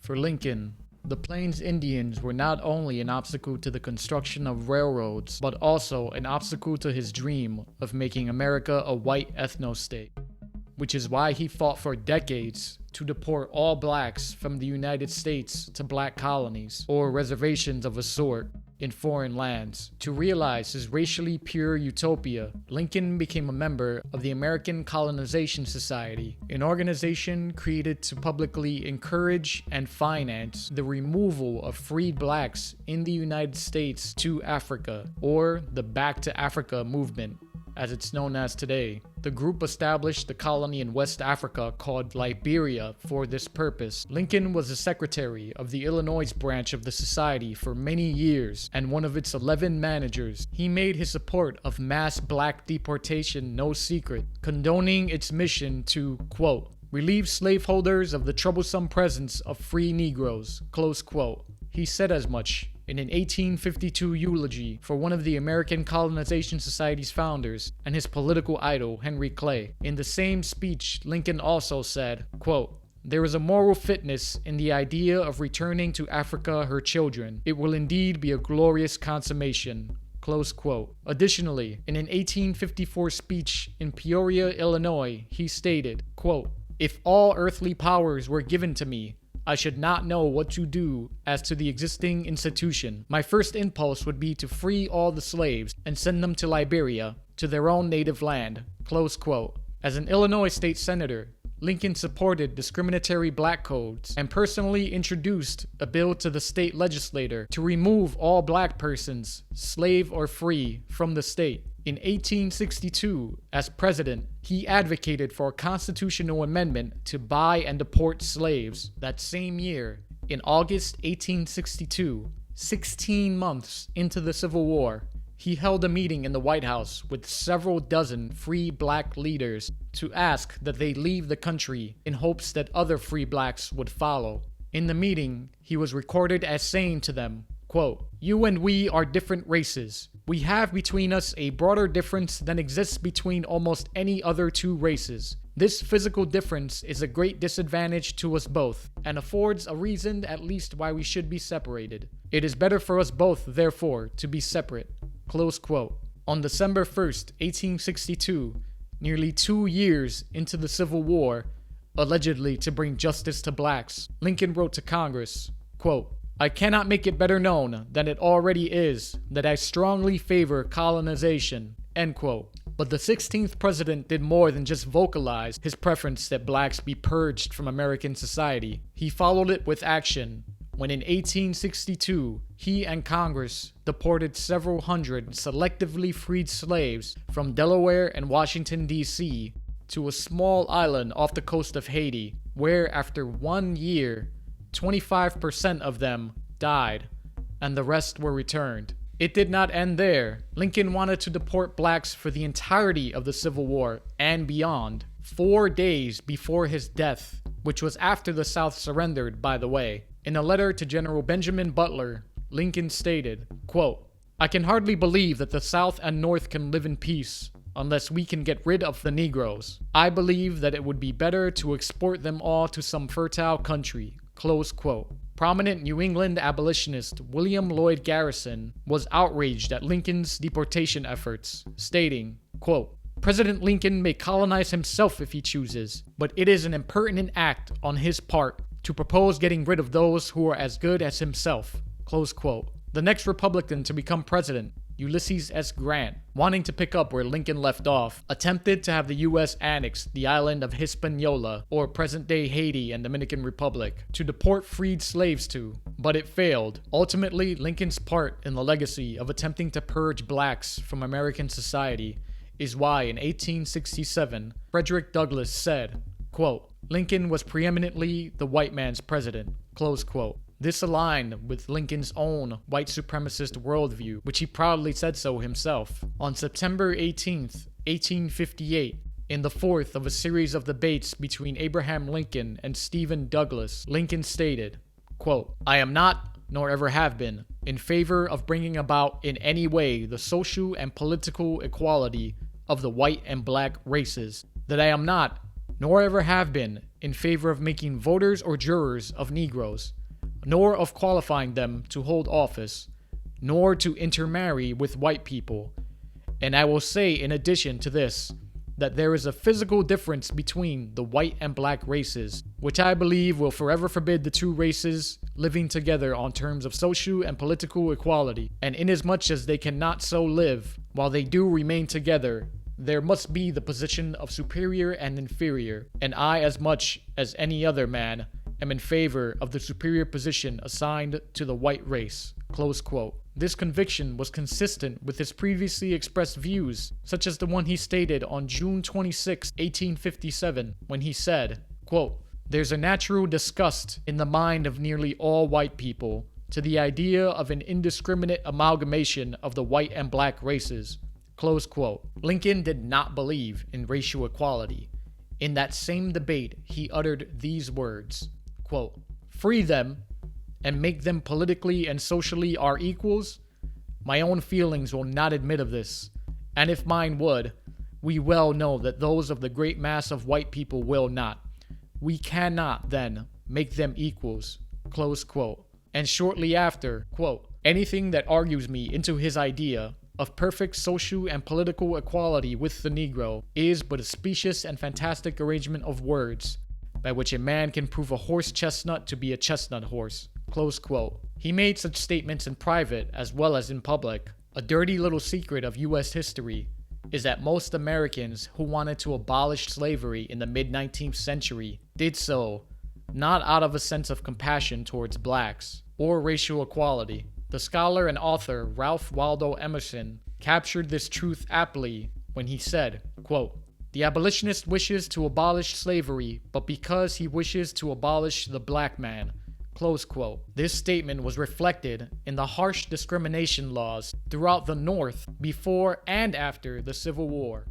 For Lincoln, the Plains Indians were not only an obstacle to the construction of railroads, but also an obstacle to his dream of making America a white ethno-state, which is why he fought for decades to deport all blacks from the United States to black colonies, or reservations of a sort, in foreign lands. To realize his racially pure utopia, Lincoln became a member of the American Colonization Society, an organization created to publicly encourage and finance the removal of freed blacks in the United States to Africa, or the Back to Africa movement, as it's known as today. The group established a colony in West Africa called Liberia for this purpose. Lincoln was the secretary of the Illinois branch of the society for many years and one of its 11 managers. He made his support of mass black deportation no secret, condoning its mission to, quote, relieve slaveholders of the troublesome presence of free Negroes, close quote. He said as much in an 1852 eulogy for one of the American Colonization Society's founders and his political idol, Henry Clay. In the same speech, Lincoln also said, quote, there is a moral fitness in the idea of returning to Africa her children. It will indeed be a glorious consummation. Close quote. Additionally, in an 1854 speech in Peoria, Illinois, he stated, quote, if all earthly powers were given to me, I should not know what to do as to the existing institution. My first impulse would be to free all the slaves and send them to Liberia, to their own native land. Close quote. As an Illinois state senator, Lincoln supported discriminatory black codes and personally introduced a bill to the state legislature to remove all black persons, slave or free, from the state. In 1862, as president, he advocated for a constitutional amendment to buy and deport slaves. That same year, in August 1862, 16 months into the Civil War, he held a meeting in the White House with several dozen free black leaders to ask that they leave the country in hopes that other free blacks would follow. In the meeting, he was recorded as saying to them, quote, you and we are different races. We have between us a broader difference than exists between almost any other two races. This physical difference is a great disadvantage to us both, and affords a reason at least why we should be separated. It is better for us both, therefore, to be separate. Close quote. On December 1st, 1862, nearly 2 years into the Civil War, allegedly to bring justice to blacks, Lincoln wrote to Congress, quote, I cannot make it better known than it already is that I strongly favor colonization, end quote. But the 16th president did more than just vocalize his preference that blacks be purged from American society. He followed it with action when in 1862, he and Congress deported several hundred selectively freed slaves from Delaware and Washington, D.C. to a small island off the coast of Haiti, where after 1 year, 25% of them died, and the rest were returned. It did not end there. Lincoln wanted to deport blacks for the entirety of the Civil War and beyond, 4 days before his death, which was after the South surrendered, by the way. In a letter to General Benjamin Butler, Lincoln stated, quote, I can hardly believe that the South and North can live in peace unless we can get rid of the Negroes. I believe that it would be better to export them all to some fertile country. Close quote. Prominent New England abolitionist William Lloyd Garrison was outraged at Lincoln's deportation efforts, stating, quote, President Lincoln may colonize himself if he chooses, but it is an impertinent act on his part to propose getting rid of those who are as good as himself. Close quote. The next Republican to become president, Ulysses S. Grant, wanting to pick up where Lincoln left off, attempted to have the U.S. annex the island of Hispaniola, or present-day Haiti and Dominican Republic, to deport freed slaves to, but it failed. Ultimately, Lincoln's part in the legacy of attempting to purge blacks from American society is why in 1867, Frederick Douglass said, quote, Lincoln was preeminently the white man's president, close quote. This aligned with Lincoln's own white supremacist worldview, which he proudly said so himself. On September 18th, 1858, in the fourth of a series of debates between Abraham Lincoln and Stephen Douglas, Lincoln stated, quote, I am not, nor ever have been, in favor of bringing about in any way the social and political equality of the white and black races, that I am not, nor ever have been, in favor of making voters or jurors of Negroes, nor of qualifying them to hold office, nor to intermarry with white people. And I will say in addition to this, that there is a physical difference between the white and black races, which I believe will forever forbid the two races living together on terms of social and political equality. And inasmuch as they cannot so live, while they do remain together, there must be the position of superior and inferior, and I, as much as any other man, am in favor of the superior position assigned to the white race." Close quote. This conviction was consistent with his previously expressed views, such as the one he stated on June 26, 1857, when he said, quote, "There's a natural disgust in the mind of nearly all white people to the idea of an indiscriminate amalgamation of the white and black races." Close quote. Lincoln did not believe in racial equality. In that same debate, he uttered these words, quote, "Free them and make them politically and socially our equals? My own feelings will not admit of this, and if mine would, we well know that those of the great mass of white people will not. We cannot, then, make them equals." Close quote. And shortly after, quote, "Anything that argues me into his idea of perfect social and political equality with the Negro is but a specious and fantastic arrangement of words, by which a man can prove a horse chestnut to be a chestnut horse." Close quote. He made such statements in private as well as in public. A dirty little secret of U.S. history is that most Americans who wanted to abolish slavery in the mid-19th century did so not out of a sense of compassion towards blacks or racial equality. The scholar and author Ralph Waldo Emerson captured this truth aptly when he said, quote, "The abolitionist wishes to abolish slavery, but because he wishes to abolish the black man." Close quote. This statement was reflected in the harsh discrimination laws throughout the North before and after the Civil War.